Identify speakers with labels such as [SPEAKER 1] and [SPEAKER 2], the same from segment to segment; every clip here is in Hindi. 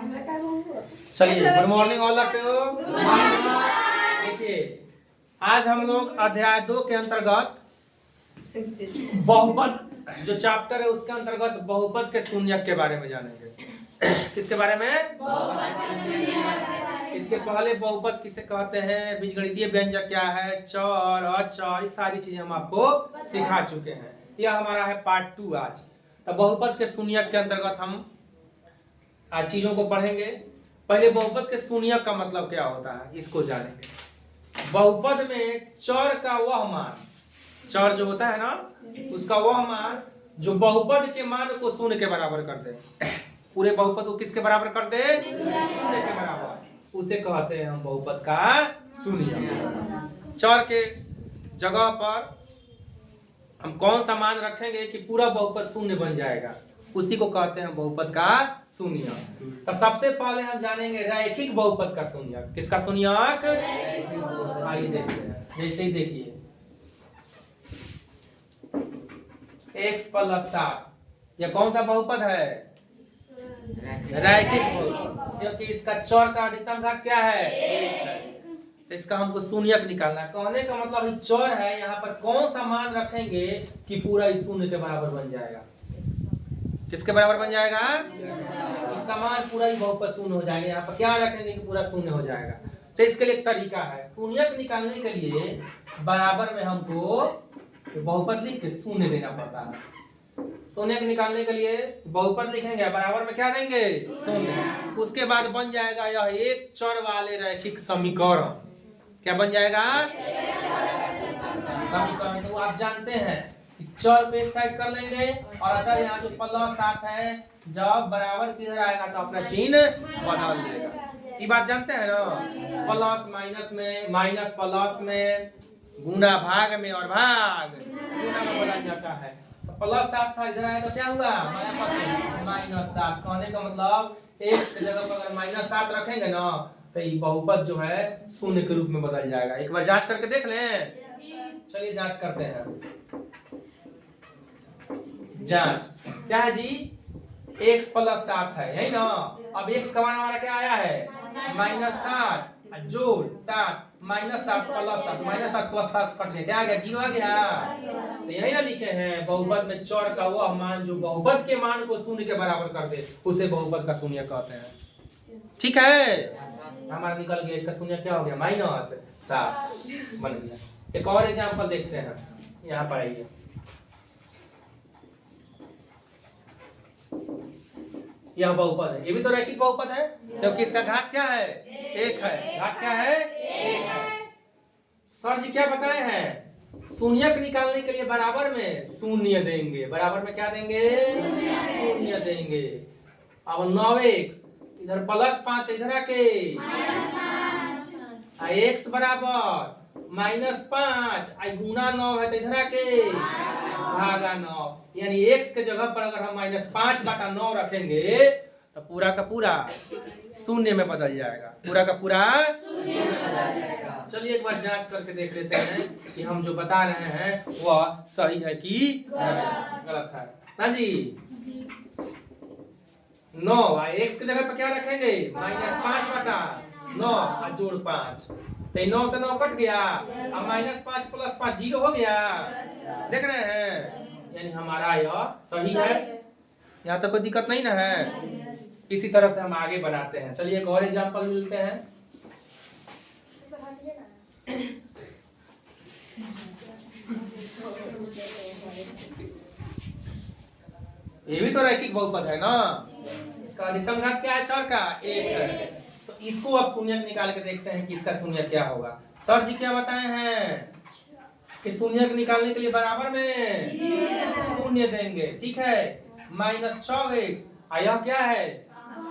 [SPEAKER 1] चलिए, good morning all of you. देखिए, आज हम लोग अध्याय 2 के अंतर्गत बहुपद जो चैप्टर है उसके अंतर्गत बहुपद के शून्यक के बारे में जानेंगे। किसके बारे में? इसके पहले बहुपद किसे कहते हैं, बीजगणितीय व्यंजक क्या है, चर अचर, ये सारी चीजें हम आपको सिखा चुके हैं। यह हमारा है पार्ट 2 आज। तो बहुपद के शून्यक के अंतर्गत हम आज चीजों को पढ़ेंगे। पहले बहुपद के शून्यक का मतलब क्या होता है इसको जानेंगे। बहुपद में चर का वह मान, चर जो होता है ना, उसका वह मान जो बहुपद के मान को शून्य के बराबर कर दे। पूरे बहुपद को किसके बराबर कर दे? शून्य के बराबर, उसे कहते हैं हम बहुपद का शून्यक। चर के जगह पर हम कौन सा मान रखेंगे कि पूरा बहुपद शून्य बन जाएगा, उसी को कहते हैं बहुपद का शून्यक। तो सबसे पहले हम जानेंगे रैखिक बहुपद का शून्यक। किसका शून्यक? आइए देखते हैं। जैसे ही देखिए, x + 7 यह कौन सा बहुपद है? रैखिक बहुपद, क्योंकि इसका चर का अधिकतम घात क्या है? 1 है। तो इसका हमको शून्यक निकालना है। कहने का मतलब ये चर है, यहाँ पर कौन सा मान रखेंगे कि पूरा इस शून्य के बराबर बन जाएगा? किसके बराबर बन जाएगा? इसका मान पूरा ही बहुपद शून्य हो जाएगा। यहाँ पर क्या रखेंगे कि पूरा शून्य हो जाएगा? तो इसके लिए एक तरीका है। शून्यक निकालने के लिए बराबर में हमको बहुपद लिख के शून्य देना पड़ता है। शून्यक निकालने के लिए बहुपद लिखेंगे, बराबर में क्या देंगे? शून्य। उसके बाद बन जाएगा यह एक चर वाले रैखिक समीकरण। क्या बन जाएगा? समीकरण। तो आप जानते हैं चर को एक साइड कर लेंगे और अचर यहाँ जो +7 है, जब बराबर किधर आएगा तो अपना चिन्ह बदल देगा। ये बात जानते हैं ना? प्लस माइनस में, माइनस प्लस में, गुना भाग में और भाग गुना में बदल जाता है। तो +7 था, इधर आया तो क्या हुआ? -7। कहने का मतलब एक की जगह पर अगर -7 रखेंगे ना तो ये बहुपद जो है शून्य के रूप में बदल जाएगा। एक बार जांच करके देख लें। चलिए जांच करते हैं। जांच क्या है जी? x + 7 है, यही ना? अब x का मान हमारा क्या आया है? -7 जोड़ 7 -7 + 7, -7 + 7 कट गया, क्या आ गया? 0 आ गया। तो यही ना लिखे हैं बहुपद में चर का वह मान जो बहुपद के मान को शून्य के बराबर कर दे, उसे बहुपद का शून्यक कहते हैं। ठीक है, हमारा निकल गया। इसका शून्यक क्या हो गया? -7 बन गया। एक और एग्जांपल देखते हैं। यहाँ पर आइए, यह बहुपद है, ये भी तो रैखिक बहुपद है क्योंकि इसका घात क्या है? 1 है। घात क्या है? 1 है। सर जी क्या बताए हैं? शून्यक निकालने के लिए बराबर में शून्य देंगे। बराबर में क्या देंगे? शून्य देंगे। अब 9x इधर +5 इधर आके x बराबर -5 गुना 9 है तो इधर आके भागा 9, यानी x के जगह पर अगर हम -5/9 रखेंगे तो पूरा का पूरा शून्य में बदल जाएगा। पूरा का पूरा शून्य में बदल जाएगा। चलिए एक बार जांच करके देख लेते हैं कि हम जो बता रहे हैं वह सही है कि गलत है ना जी। 9 x के जगह पर क्या रखेंगे? -5/9 जोड़ 5, तो 9 से 9 कट गया। अब -5 + 5 0 हो गया। देख रहे हैं, यानी हमारा यह सही है। यहाँ तक कोई दिक्कत नहीं ना है। इसी तरह से हम आगे बनाते हैं। चलिए एक और एग्जांपल लेते हैं। ये भी तो रैखिक बहुपद है ना? इसका अधिकतम घात क्या है? चर का 1 है। तो इसको अब शून्यक निकाल के देखते हैं कि इसका शून्यक क्या होगा। सर जी क्या बताए हैं कि शून्यक निकालने के लिए बराबर में शून्य देंगे। ठीक है, -6x यह क्या है?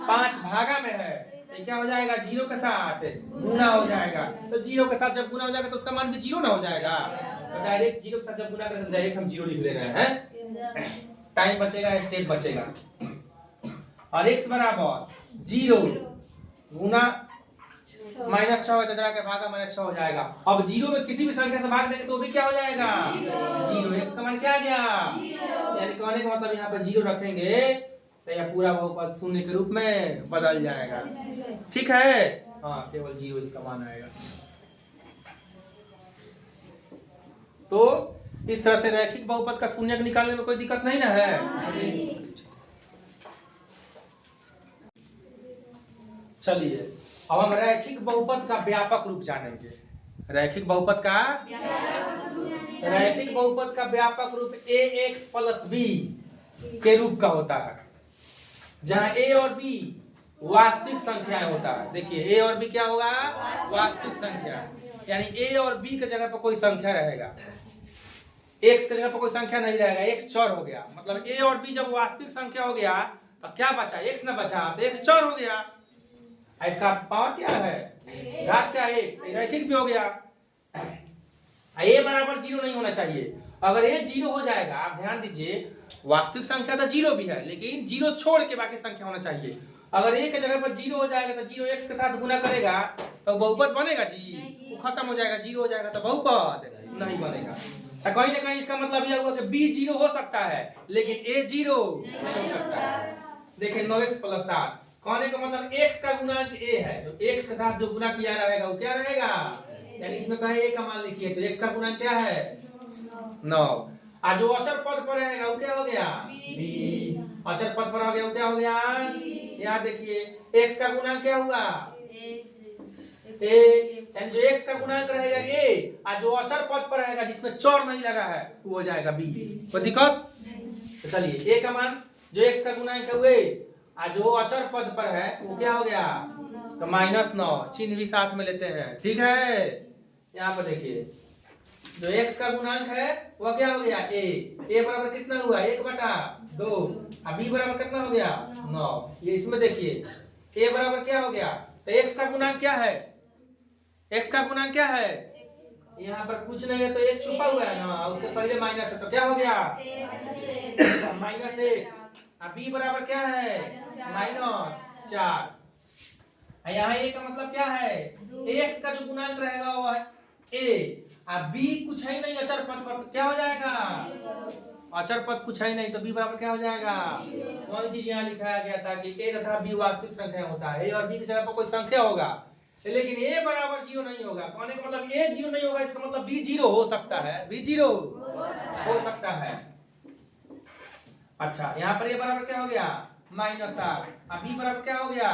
[SPEAKER 1] 5 भागा में है, तो क्या हो जाएगा? 0 के साथ गुना हो जाएगा। तो 0 के साथ जब गुना हो जाएगा तो उसका मान भी 0 ना हो जाएगा। तो डायरेक्ट 0 के साथ जब गुना करें तो डायरेक्ट हम 0 लिख ले रहे हैं। टाइम बचेगा, स्टेप बचेगा। और x बराबर 0 गुना -6 है के भागा -6 हो जाएगा। अब 0 में किसी भी संख्या से भाग देंगे तो भी क्या हो जाएगा? 0। x का मान क्या आ गया? यानी कहने का मतलब यहाँ पे 0 रखेंगे तो यह पूरा बहुपद शून्य के रूप में बदल जाएगा। ठीक है, हाँ केवल 0 इसका मान आएगा। तो इस तरह से रैखिक बहुपद का शून्यक निकालने में कोई दिक्कत नहीं ना है। चलिए अब हम रैखिक बहुपद का व्यापक रूप जानेंगे। रैखिक बहुपद का व्यापक रूप ax प्लस b के रूप का होता है, जहां a और b वास्तविक संख्याएं होता है। देखिए a और b क्या होगा, वास्तविक संख्या, यानी a और b के जगह पर कोई संख्या रहेगा, x के जगह पर कोई संख्या नहीं रहेगा, x चर हो गया। मतलब a और b जब वास्तविक संख्या हो गया तो क्या बचा, x ना बचा, तो x चर हो गया। इसका पावर क्या है, घात क्या है, रैखिक भी हो गया। a बराबर 0 नहीं होना चाहिए। अगर a 0 हो जाएगा, आप ध्यान दीजिए, वास्तविक संख्या तो 0 भी है, लेकिन 0 छोड़ के बाकी संख्या होना चाहिए। अगर a के जगह पर 0 हो जाएगा तो 0 x के साथ गुना करेगा तो बहुपद बनेगा जी, वो खत्म हो जाएगा। 0 हो जाएगा तो बहुपद नहीं बनेगा। तो कहीं ना कहीं इसका मतलब यह हुआ कि b 0 हो सकता है लेकिन a 0 नहीं हो सकता है। देखिए 9x प्लस 7 कहने का मतलब x का गुणांक a है, जो x के साथ जो गुना किया रहेगा वो क्या रहेगा, यानी इसमें कहे a का मान लिखिए तो x का गुणांक क्या है 9, और जो अचर पद पर रहेगा वो क्या हो गया b, अचर पद पर हो गया वो क्या हो गया, यहाँ देखिए x का गुणांक क्या हुआ a, यानी जो x का गुणांक रहेगा a, और जो अचर पद पर रहेगा जिसमें चर नहीं लगा है वो हो जाएगा b। कोई दिक्कत? तो चलिए a का मान जो x का गुणांक है वो a, जो अचर पद पर है वो क्या हो गया, तो -9, चिन्ह भी साथ में लेते हैं। ठीक है, यहाँ पर देखिए जो x का गुणांक है वह क्या हो गया a बराबर कितना हुआ 1/2, और b बराबर कितना हो गया 9। ये इसमें देखिए a बराबर क्या हो गया, तो x का गुणांक क्या है, x का गुणांक क्या है, यहाँ पर कुछ नहीं है तो एक छुपा हुआ है ना, उसके पहले माइनस है तो क्या हो गया -1। b बराबर क्या है -4। यहाँ a का मतलब क्या है, x का जो गुणांक रहेगा वो है a, अब b कुछ है नहीं अचर पद पर तो क्या हो जाएगा, अचर पद कुछ है नहीं तो b बराबर क्या हो जाएगा। कौन चीज यहाँ लिखाया गया था कि a तथा b वास्तविक संख्या होता है, a और b की जगह पर कोई संख्या होगा, लेकिन a बराबर 0 नहीं होगा। कहने का मतलब a 0 नहीं होगा, इसका मतलब b 0 हो सकता है, b 0 हो सकता है। अच्छा यहाँ पर a बराबर क्या हो गया -8, अब b बराबर क्या हो गया।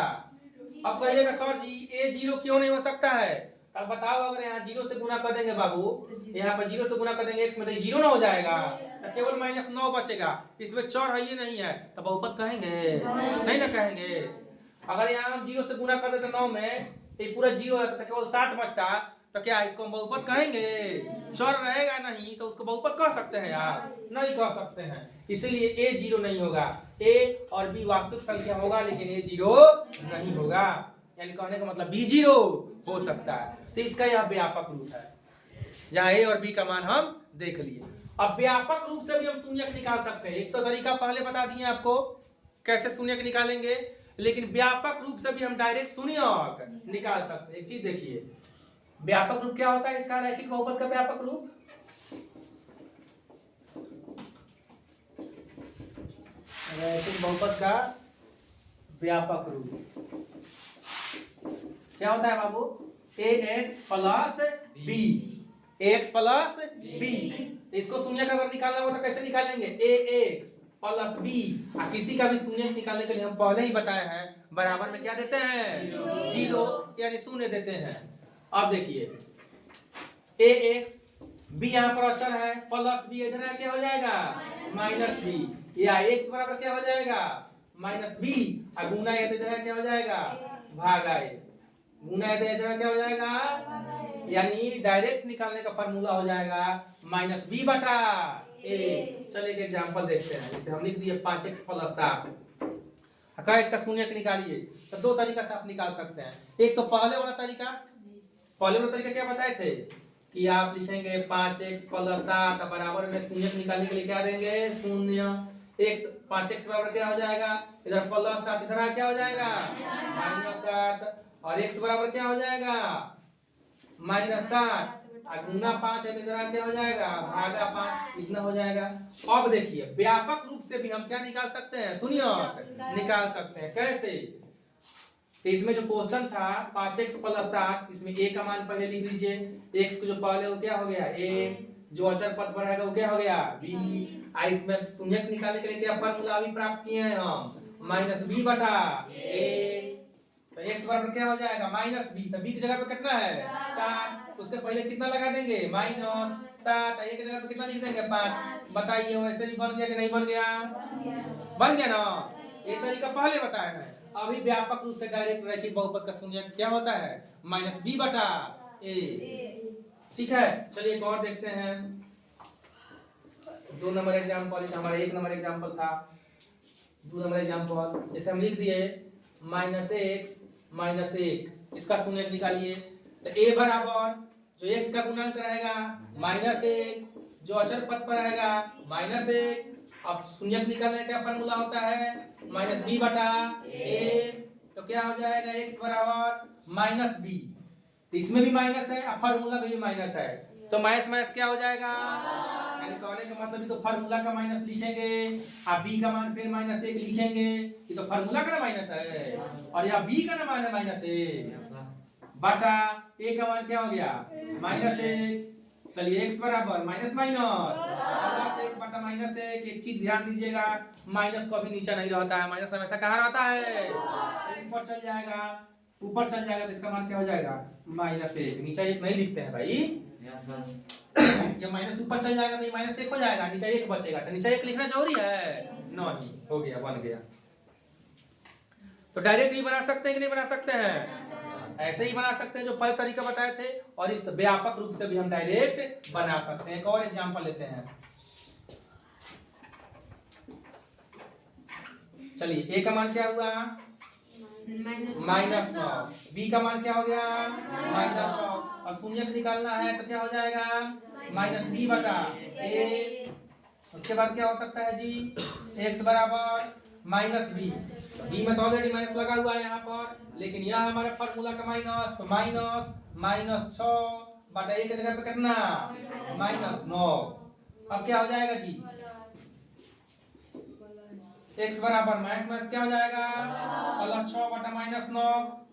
[SPEAKER 1] अब कहिएगा सर जी a 0 क्यों नहीं हो सकता है, अब बताओ, अगर यहाँ 0 से गुना कर देंगे बाबू, यहाँ पर 0 से गुना कर देंगे x में तो 0 ना हो जाएगा, तो केवल -9 बचेगा, इसमें चर है ये नहीं है, तो बहुपद कहेंगे नहीं ना कहेंगे। अगर यहाँ हम 0 से गुना कर देते 9 में, ये पूरा 0 है तो केवल 7 बचता, तो क्या इसको हम बहुपद कहेंगे, चर रहेगा नहीं तो उसको बहुपद कह सकते हैं यार, नहीं कह सकते हैं। इसीलिए a 0 नहीं होगा, a और b वास्तविक संख्या होगा लेकिन a 0 नहीं होगा, यानी कहने का मतलब b 0 हो सकता है। तो इसका यह व्यापक रूप है, जहाँ a और b का मान हम देख लिए। अब व्यापक रूप से भी हम शून्यक निकाल सकते हैं। एक तो तरीका पहले बता दिए आपको कैसे शून्यक निकालेंगे, लेकिन व्यापक रूप से भी हम डायरेक्ट शून्यक निकाल सकते हैं। एक चीज देखिए, व्यापक रूप क्या होता है इसका, रैखिक बहुपद का व्यापक रूप, रैखिक बहुपद का व्यापक रूप क्या होता है बाबू, ax plus b, ax plus b। इसको शून्यक अगर निकालना हो तो कैसे निकालेंगे, ax प्लस b। किसी का भी शून्यक निकालने के लिए हम पहले ही बताए हैं बराबर में क्या देते हैं 0, यानी शून्य देते हैं। अब देखिए ax b यहाँ पर अचर है, प्लस b इधर क्या हो जाएगा -b, या x बराबर क्या हो जाएगा -b, और गुना है तो इधर क्या हो जाएगा भागा a, गुना है तो इधर क्या हो जाएगा, यानी डायरेक्ट निकालने का फार्मूला हो जाएगा -b/a। चलिए एक एग्जांपल देखते हैं, जैसे हम लिख दिए 5x प्लस 7, अगर इसका शून्यक निकालिए तो दो तरीका से आप निकाल सकते हैं। एक तो पहले वाला तरीका, पहले वाला तरीका क्या बताए थे कि आप लिखेंगे 5x प्लस 7 बराबर में शून्यक निकालने के लिए क्या देंगे 0, x 5x बराबर क्या हो जाएगा, इधर प्लस 7 इधर क्या हो जाएगा -7, और x बराबर क्या हो जाएगा -7, गुना 5 है तो इधर क्या हो जाएगा भागा 5, इतना हो जाएगा। अब देखिए व्यापक रूप से भी हम क्या निकाल सकते हैं, सुनिए निकाल सकते हैं। कैसे? तो इसमें जो क्वेश्चन था 5x + 7, इसमें a का मान पहले लिख लीजिए। x को जो पहले वो क्या हो गया a, जो अचर पद पर रहेगा वो क्या हो गया b। इसमें शून्यक निकालने के लिए क्या फार्मूला अभी प्राप्त किए हैं हम, -b बटा a। तो x बराबर क्या हो जाएगा -b। तो b की जगह पे कितना है 7, उसके पहले कितना लगा देंगे -7, a की जगह पे कितना लिख देंगे 5। बताइए वैसे भी बन गया कि नहीं बन गया? बन गया ना। ये तरीका पहले बताया है। अभी व्यापक रूप से डायरेक्ट रैखिक बहुपद का शून्यक क्या होता है -b बटा a। ठीक है, चलिए एक और देखते हैं। 2 नंबर एग्जाम्पल, हमारा 1 नंबर एग्जाम्पल था। 2 नंबर एग्जाम्पल जैसे हम लिख दिए -x - 1, इसका शून्यक निकालिए। तो a बराबर जो x का गुणांक रहेगा -1, जो अचर पद पर रहेगा -1। अब शून्यक निकालने का फार्मूला होता है -b बटा a। तो क्या हो जाएगा x बराबर -b। तो इसमें भी माइनस है और फार्मूला में भी माइनस है, तो माइनस माइनस क्या हो जाएगा, यानी कहने का मतलब तो फार्मूला का माइनस लिखेंगे और b का मान फिर -1 लिखेंगे। ये तो फार्मूला का माइनस है और यहाँ b का मान है -1 बटा a का मान क्या हो गया -1। चलिए x बराबर माइनस +1 बटा -1। एक चीज ध्यान दीजिएगा, माइनस कभी नीचे नहीं रहता है, माइनस हमेशा कहाँ रहता है, ऊपर चल जाएगा। ऊपर चल जाएगा तो इसका मान क्या हो जाएगा -1। नीचे 1 नहीं लिखते हैं भाई, ये माइनस ऊपर चल जाएगा तो ये -1 हो जाएगा, नीचे 1 बचेगा। तो नीचे 1 लिखना जरूरी है नहीं, हो गया बन गया। तो डायरेक्ट ही बना सकते हैं कि नहीं बना सकते हैं? ऐसे ही बना सकते हैं जो पहले तरीका बताए थे, और इस व्यापक रूप से भी हम डायरेक्ट बना सकते हैं। एक और एग्जांपल लेते हैं। चलिए a का मान क्या हुआ -9, b का मान क्या हो गया -6, और शून्यक निकालना है तो क्या हो जाएगा -b बटा a। उसके बाद क्या हो सकता है जी, x बराबर -b। b में तो ऑलरेडी माइनस लगा हुआ है यहाँ पर, लेकिन यह हमारे फार्मूला का माइनस, तो -6 बटा a की जगह पे कितना -9। अब क्या हो जाएगा जी, x बराबर माइनस क्या हो जाएगा +6 बटा -9।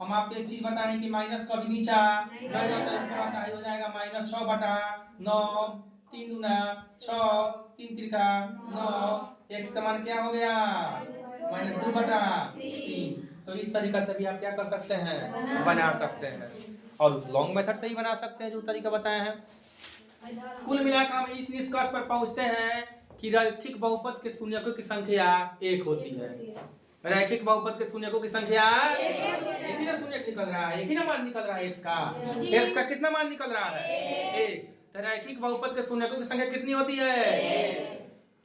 [SPEAKER 1] हम आपको एक चीज बता रहे हैं कि माइनस कभी नीचा नहीं जाता, ऊपर आता है, हो जाएगा -6 बटा 9, 3 दूना 6, 3 त्रिका 9। x का मान क्या हो गया -2 बटा 3। तो इस तरीका से भी आप क्या कर सकते हैं, बना सकते हैं, और लॉन्ग मेथड से ही बना सकते हैं जो तरीका बताया है। कुल मिलाकर हम इस निष्कर्ष पर पहुंचते हैं कि रैखिक बहुपद के शून्यकों की संख्या 1 होती है। रैखिक बहुपद के शून्यकों की संख्या एक ही ना शून्यक निकल रहा है, एक ही ना मान निकल रहा है x का। x का कितना मान निकल रहा है 1। तो रैखिक बहुपद के शून्यकों की संख्या कितनी होती है,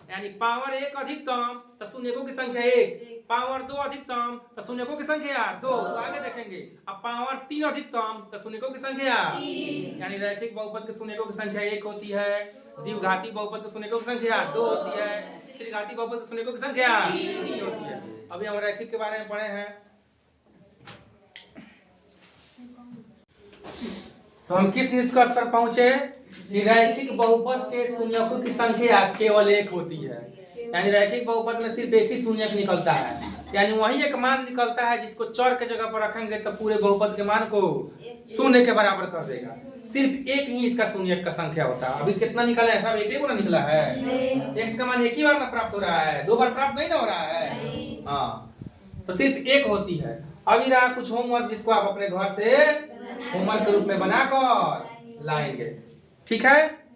[SPEAKER 1] यानी पावर 1 अधिकतम तो शून्यकों की संख्या 1, पावर 2 अधिकतम तो शून्यकों की संख्या 2। तो आगे देखेंगे, अब पावर 3 अधिकतम तो शून्यकों की संख्या 3। यानी रैखिक बहुपद के शून्यकों की संख्या 1 होती है, द्विघाती बहुपद के शून्यकों की संख्या 2 होती है, त्रिघाती बहुपद के शून्यकों की संख्या 3 होती है। अभी हम रैखिक के बारे में पढ़े हैं, तो हम किस निष्कर्ष पर पहुंचे कि रैखिक बहुपद के शून्यकों की संख्या केवल 1 होती है। यानी रैखिक बहुपद में सिर्फ एक ही शून्यक निकलता है, यानी वही एक मान निकलता है जिसको चर के जगह पर रखेंगे तो पूरे बहुपद के मान को शून्य के बराबर कर देगा। सिर्फ एक ही इसका शून्यक का संख्या होता है। अभी कितना निकला है, सब एक ही बार निकला है, x का मान एक ही बार ना प्राप्त हो रहा है, 2 बार प्राप्त नहीं ना हो रहा है। हाँ, तो सिर्फ 1 होती है। अभी रहा कुछ होमवर्क जिसको आप अपने घर से होमवर्क के रूप में बनाकर लाएंगे, ठीक है।